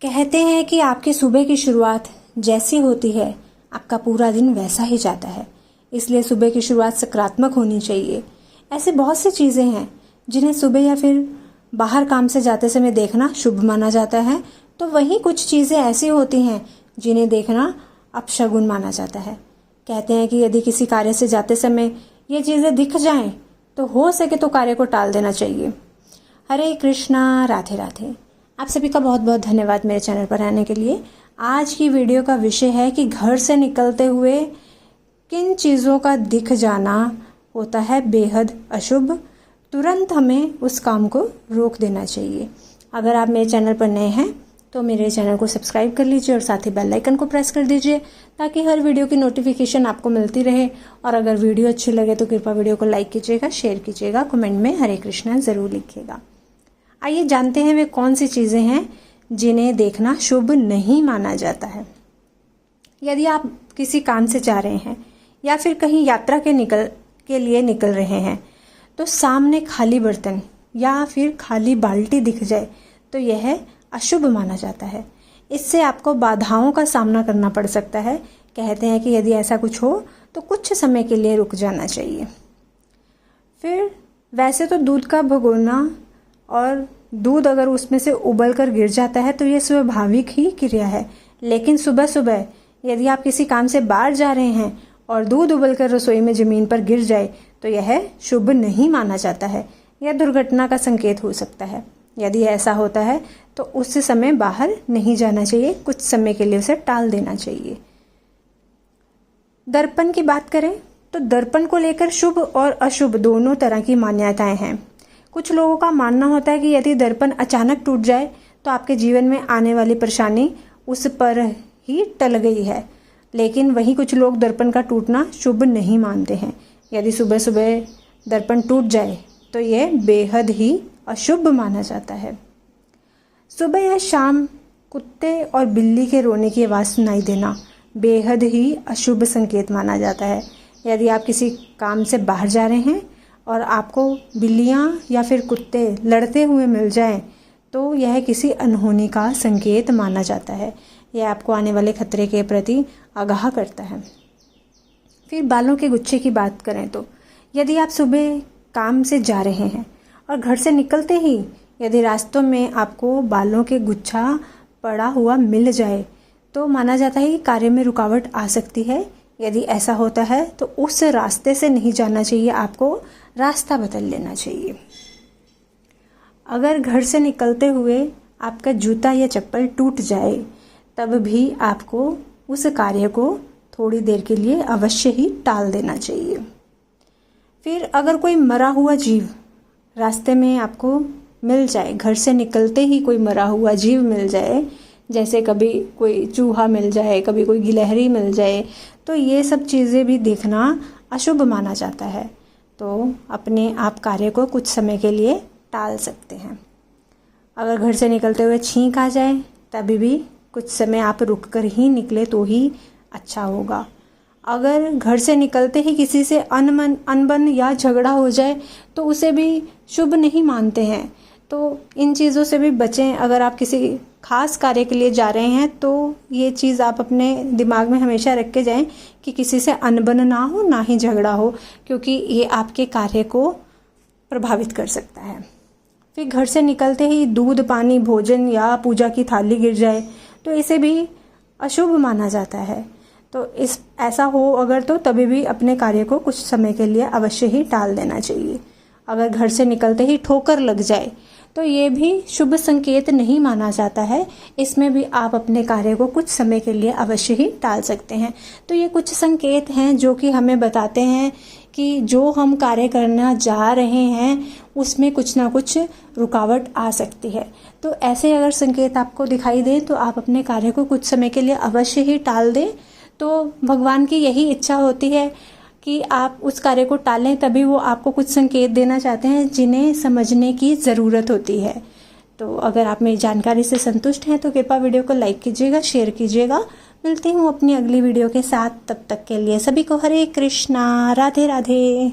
कहते हैं कि आपकी सुबह की शुरुआत जैसी होती है आपका पूरा दिन वैसा ही जाता है, इसलिए सुबह की शुरुआत सकारात्मक होनी चाहिए। ऐसे बहुत सी चीज़ें हैं जिन्हें सुबह या फिर बाहर काम से जाते समय देखना शुभ माना जाता है, तो वहीं कुछ चीज़ें ऐसी होती हैं जिन्हें देखना अपशगुन माना जाता है। कहते हैं कि यदि किसी कार्य से जाते समय ये चीज़ें दिख जाएं तो हो सके तो कार्य को टाल देना चाहिए। हरे कृष्णा, राधे राधे। आप सभी का बहुत बहुत धन्यवाद मेरे चैनल पर आने के लिए। आज की वीडियो का विषय है कि घर से निकलते हुए किन चीज़ों का दिख जाना होता है बेहद अशुभ। तुरंत हमें उस काम को रोक देना चाहिए। अगर आप मेरे चैनल पर नए हैं तो मेरे चैनल को सब्सक्राइब कर लीजिए और साथ ही बेल आइकन को प्रेस कर दीजिए ताकि हर वीडियो की नोटिफिकेशन आपको मिलती रहे। और अगर वीडियो अच्छी लगे तो कृपया वीडियो को लाइक कीजिएगा, शेयर कीजिएगा, कमेंट में हरे कृष्णा ज़रूर लिखिएगा। आइए जानते हैं वे कौन सी चीज़ें हैं जिन्हें देखना शुभ नहीं माना जाता है। यदि आप किसी काम से जा रहे हैं या फिर कहीं यात्रा के लिए निकल रहे हैं तो सामने खाली बर्तन या फिर खाली बाल्टी दिख जाए तो यह अशुभ माना जाता है। इससे आपको बाधाओं का सामना करना पड़ सकता है। कहते हैं कि यदि ऐसा कुछ हो तो कुछ समय के लिए रुक जाना चाहिए। फिर वैसे तो दूध का भगोना और दूध अगर उसमें से उबल कर गिर जाता है तो ये स्वाभाविक ही क्रिया है, लेकिन सुबह सुबह यदि आप किसी काम से बाहर जा रहे हैं और दूध उबलकर रसोई में ज़मीन पर गिर जाए तो यह शुभ नहीं माना जाता है। यह दुर्घटना का संकेत हो सकता है। यदि ऐसा होता है तो उस समय बाहर नहीं जाना चाहिए, कुछ समय के लिए उसे टाल देना चाहिए। दर्पण की बात करें तो दर्पण को लेकर शुभ और अशुभ दोनों तरह की मान्यताएं हैं। कुछ लोगों का मानना होता है कि यदि दर्पण अचानक टूट जाए तो आपके जीवन में आने वाली परेशानी उस पर ही टल गई है, लेकिन वहीं कुछ लोग दर्पण का टूटना शुभ नहीं मानते हैं। यदि सुबह सुबह दर्पण टूट जाए तो यह बेहद ही अशुभ माना जाता है। सुबह या शाम कुत्ते और बिल्ली के रोने की आवाज़ सुनाई देना बेहद ही अशुभ संकेत माना जाता है। यदि आप किसी काम से बाहर जा रहे हैं और आपको बिल्लियां या फिर कुत्ते लड़ते हुए मिल जाएं तो यह किसी अनहोनी का संकेत माना जाता है। यह आपको आने वाले खतरे के प्रति आगाह करता है। फिर बालों के गुच्छे की बात करें तो यदि आप सुबह काम से जा रहे हैं और घर से निकलते ही यदि रास्तों में आपको बालों के गुच्छा पड़ा हुआ मिल जाए तो माना जाता है कि कार्य में रुकावट आ सकती है। यदि ऐसा होता है तो उस रास्ते से नहीं जाना चाहिए, आपको रास्ता बदल लेना चाहिए। अगर घर से निकलते हुए आपका जूता या चप्पल टूट जाए तब भी आपको उस कार्य को थोड़ी देर के लिए अवश्य ही टाल देना चाहिए। फिर अगर कोई मरा हुआ जीव रास्ते में आपको मिल जाए, घर से निकलते ही कोई मरा हुआ जीव मिल जाए, जैसे कभी कोई चूहा मिल जाए, कभी कोई गिलहरी मिल जाए, तो ये सब चीज़ें भी देखना अशुभ माना जाता है। तो अपने आप कार्य को कुछ समय के लिए टाल सकते हैं। अगर घर से निकलते हुए छींक आ जाए तभी भी कुछ समय आप रुक कर ही निकले तो ही अच्छा होगा। अगर घर से निकलते ही किसी से अनबन या झगड़ा हो जाए तो उसे भी शुभ नहीं मानते हैं, तो इन चीज़ों से भी बचें। अगर आप किसी खास कार्य के लिए जा रहे हैं तो ये चीज़ आप अपने दिमाग में हमेशा रख के जाएं कि किसी से अनबन ना हो, ना ही झगड़ा हो, क्योंकि ये आपके कार्य को प्रभावित कर सकता है। फिर घर से निकलते ही दूध, पानी, भोजन या पूजा की थाली गिर जाए तो इसे भी अशुभ माना जाता है। तो ऐसा हो अगर तो तभी भी अपने कार्य को कुछ समय के लिए अवश्य ही टाल देना चाहिए। अगर घर से निकलते ही ठोकर लग जाए तो ये भी शुभ संकेत नहीं माना जाता है। इसमें भी आप अपने कार्य को कुछ समय के लिए अवश्य ही टाल सकते हैं। तो ये कुछ संकेत हैं जो कि हमें बताते हैं कि जो हम कार्य करना जा रहे हैं उसमें कुछ ना कुछ रुकावट आ सकती है। तो ऐसे अगर संकेत आपको दिखाई दे तो आप अपने कार्य को कुछ समय के लिए अवश्य ही टाल दें। तो भगवान की यही इच्छा होती है कि आप उस कार्य को टालें, तभी वो आपको कुछ संकेत देना चाहते हैं जिन्हें समझने की ज़रूरत होती है। तो अगर आप मेरी जानकारी से संतुष्ट हैं तो कृपया वीडियो को लाइक कीजिएगा, शेयर कीजिएगा। मिलती हूँ अपनी अगली वीडियो के साथ, तब तक के लिए सभी को हरे कृष्णा, राधे राधे।